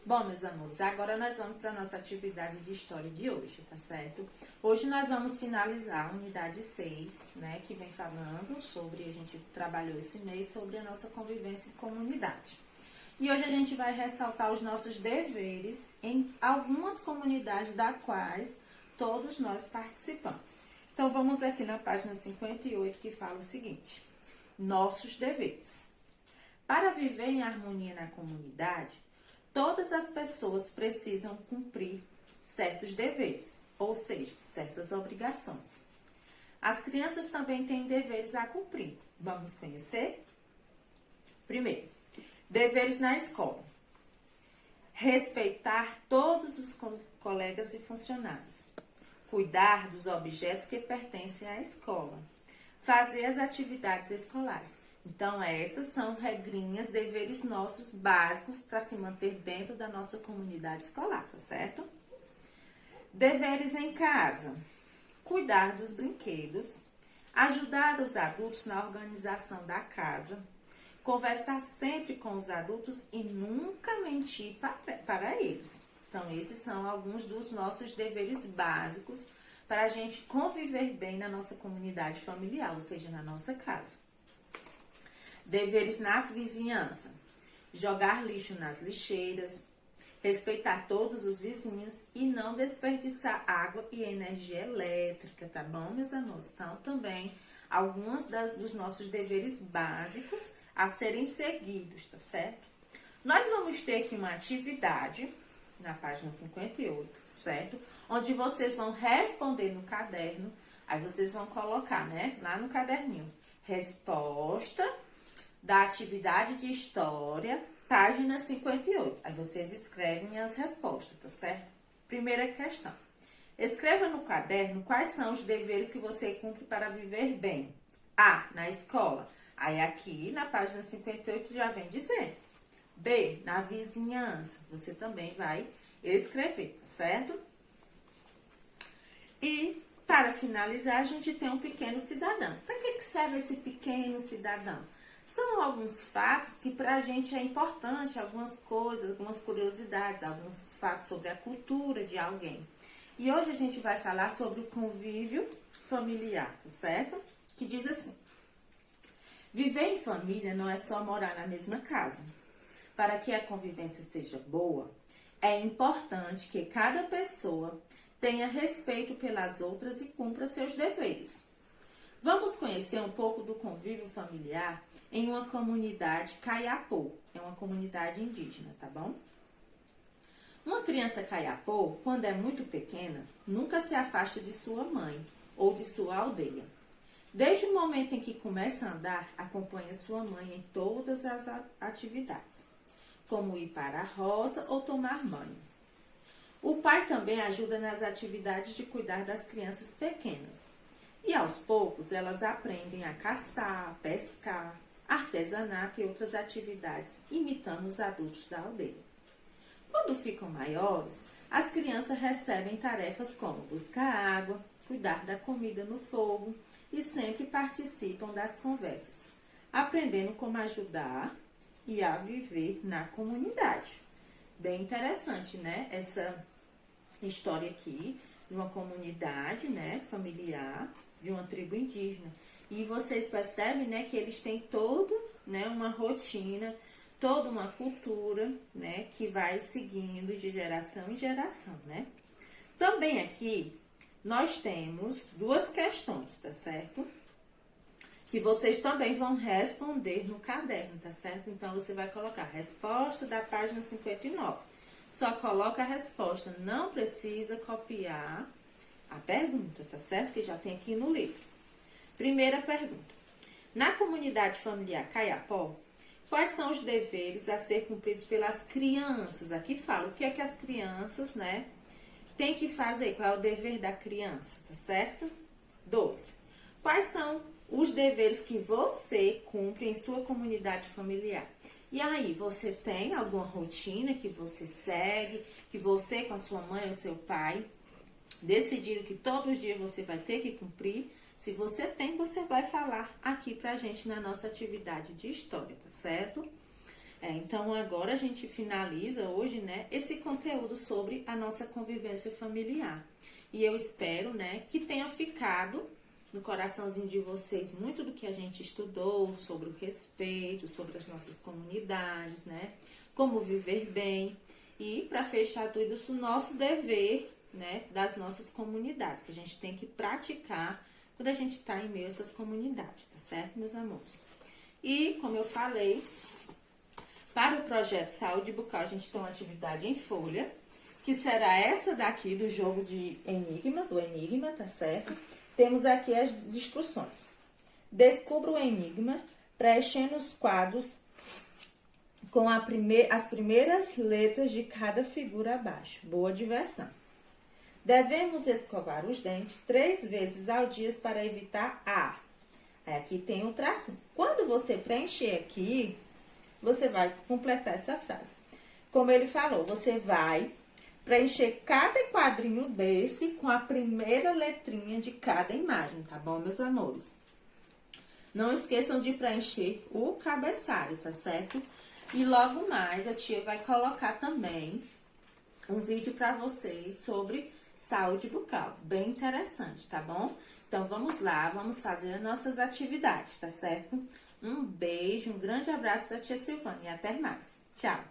Bom, meus amores, agora nós vamos para a nossa atividade de história de hoje, tá certo? Hoje nós vamos finalizar a unidade 6, né, que vem falando sobre, a gente trabalhou esse mês, sobre a nossa convivência em comunidade. E hoje a gente vai ressaltar os nossos deveres em algumas comunidades da quais todos nós participamos. Então, vamos aqui na página 58, que fala o seguinte: nossos deveres. Para viver em harmonia na comunidade, todas as pessoas precisam cumprir certos deveres, ou seja, certas obrigações. As crianças também têm deveres a cumprir. Vamos conhecer? Primeiro, deveres na escola. Respeitar todos os colegas e funcionários. Cuidar dos objetos que pertencem à escola. Fazer as atividades escolares. Então, essas são regrinhas, deveres nossos básicos para se manter dentro da nossa comunidade escolar, tá certo? Deveres em casa. Cuidar dos brinquedos, ajudar os adultos na organização da casa, conversar sempre com os adultos e nunca mentir para eles. Então, esses são alguns dos nossos deveres básicos para a gente conviver bem na nossa comunidade familiar, ou seja, na nossa casa. Deveres na vizinhança. Jogar lixo nas lixeiras, respeitar todos os vizinhos e não desperdiçar água e energia elétrica, tá bom, meus amores? Então, também, alguns dos nossos deveres básicos a serem seguidos, tá certo? Nós vamos ter aqui uma atividade, na página 58, certo? Onde vocês vão responder no caderno, aí vocês vão colocar, né, lá no caderninho, resposta da atividade de história, página 58. Aí vocês escrevem as respostas, tá certo? Primeira questão. Escreva no caderno quais são os deveres que você cumpre para viver bem. A, na escola. Aí aqui na página 58 já vem dizer. B, na vizinhança. Você também vai escrever, tá certo? E para finalizar, a gente tem um pequeno cidadão. Para que serve esse pequeno cidadão? São alguns fatos que para a gente é importante, algumas coisas, algumas curiosidades, alguns fatos sobre a cultura de alguém. E hoje a gente vai falar sobre o convívio familiar, tá certo? Que diz assim: viver em família não é só morar na mesma casa. Para que a convivência seja boa, é importante que cada pessoa tenha respeito pelas outras e cumpra seus deveres. Vamos conhecer um pouco do convívio familiar em uma comunidade Kayapó, é uma comunidade indígena, tá bom? Uma criança Kayapó, quando é muito pequena, nunca se afasta de sua mãe ou de sua aldeia. Desde o momento em que começa a andar, acompanha sua mãe em todas as atividades, como ir para a roça ou tomar banho. O pai também ajuda nas atividades de cuidar das crianças pequenas. E aos poucos elas aprendem a caçar, pescar, artesanato e outras atividades, imitando os adultos da aldeia. Quando ficam maiores, as crianças recebem tarefas como buscar água, cuidar da comida no fogo e sempre participam das conversas, aprendendo como ajudar e a viver na comunidade. Bem interessante, né? Essa história aqui de uma comunidade, né, familiar, de uma tribo indígena. E vocês percebem, né, que eles têm né, uma rotina, toda uma cultura, né, que vai seguindo de geração em geração, né? Também aqui nós temos duas questões, tá certo? Que vocês também vão responder no caderno, tá certo? Então, você vai colocar a resposta da página 59. Só coloca a resposta, não precisa copiar a pergunta, tá certo? Que já tem aqui no livro. Primeira pergunta. Na comunidade familiar Kayapó, quais são os deveres a ser cumpridos pelas crianças? Aqui fala o que é que as crianças, né, têm que fazer, qual é o dever da criança, tá certo? 2. Quais são os deveres que você cumpre em sua comunidade familiar? E aí, você tem alguma rotina que você segue, que você com a sua mãe ou seu pai decidiram que todos os dias você vai ter que cumprir? Se você tem, você vai falar aqui pra gente na nossa atividade de história, tá certo? Então, agora a gente finaliza hoje, né, esse conteúdo sobre a nossa convivência familiar. E eu espero, né, que tenha ficado no coraçãozinho de vocês muito do que a gente estudou sobre o respeito, sobre as nossas comunidades, né, como viver bem. E, para fechar tudo isso, nosso dever, né, das nossas comunidades, que a gente tem que praticar quando a gente está em meio a essas comunidades, tá certo, meus amores? E, como eu falei, para o projeto Saúde Bucal, a gente tem uma atividade em folha, que será essa daqui do jogo de enigma, do enigma, tá certo? Temos aqui as instruções. Descubra o enigma, preenchendo os quadros com as primeiras letras de cada figura abaixo. Boa diversão. Devemos escovar os dentes 3 vezes ao dia para evitar a. Aqui tem um tracinho. Quando você preencher aqui, você vai completar essa frase. Como ele falou, você vai preencher cada quadrinho desse com a primeira letrinha de cada imagem, tá bom, meus amores? Não esqueçam de preencher o cabeçalho, tá certo? E logo mais a tia vai colocar também um vídeo para vocês sobre saúde bucal, bem interessante, tá bom? Então, vamos lá, vamos fazer as nossas atividades, tá certo? Um beijo, um grande abraço da tia Silvana e até mais. Tchau!